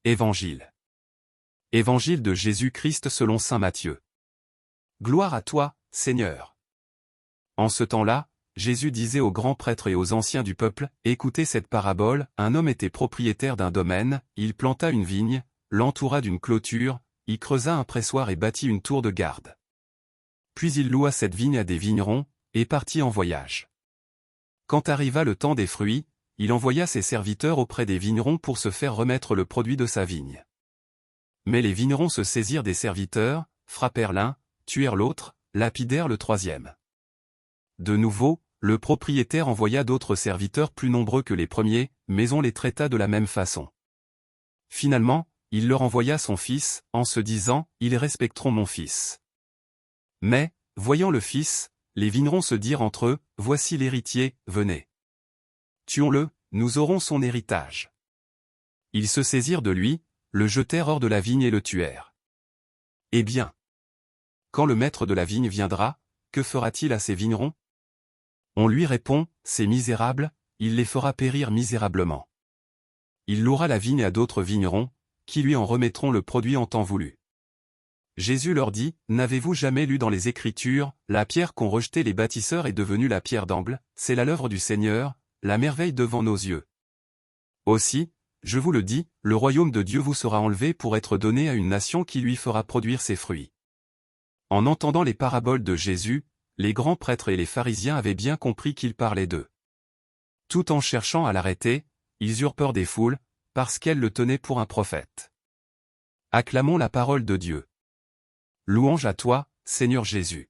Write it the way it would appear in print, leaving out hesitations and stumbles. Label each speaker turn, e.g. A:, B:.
A: Évangile. Évangile de Jésus-Christ selon saint Matthieu. Gloire à toi, Seigneur. En ce temps-là, Jésus disait aux grands prêtres et aux anciens du peuple, « Écoutez cette parabole, un homme était propriétaire d'un domaine, il planta une vigne, l'entoura d'une clôture, y creusa un pressoir et bâtit une tour de garde. Puis il loua cette vigne à des vignerons, et partit en voyage. Quand arriva le temps des fruits, il envoya ses serviteurs auprès des vignerons pour se faire remettre le produit de sa vigne. Mais les vignerons se saisirent des serviteurs, frappèrent l'un, tuèrent l'autre, lapidèrent le troisième. De nouveau, le propriétaire envoya d'autres serviteurs plus nombreux que les premiers, mais on les traita de la même façon. Finalement, il leur envoya son fils, en se disant, « Ils respecteront mon fils. » Mais, voyant le fils, les vignerons se dirent entre eux, « Voici l'héritier, venez. Tuons-le, nous aurons son héritage. » Ils se saisirent de lui, le jetèrent hors de la vigne et le tuèrent. Eh bien, quand le maître de la vigne viendra, que fera-t-il à ces vignerons? On lui répond, « Ces misérables, il les fera périr misérablement. Il louera la vigne à d'autres vignerons, qui lui en remettront le produit en temps voulu. » Jésus leur dit, « N'avez-vous jamais lu dans les Écritures, la pierre qu'ont rejetée les bâtisseurs est devenue la pierre d'angle, c'est là l'œuvre du Seigneur, la merveille devant nos yeux. Aussi, je vous le dis, le royaume de Dieu vous sera enlevé pour être donné à une nation qui lui fera produire ses fruits. » En entendant les paraboles de Jésus, les grands prêtres et les pharisiens avaient bien compris qu'il parlait d'eux. Tout en cherchant à l'arrêter, ils eurent peur des foules, parce qu'elles le tenaient pour un prophète. Acclamons la parole de Dieu. Louange à toi, Seigneur Jésus.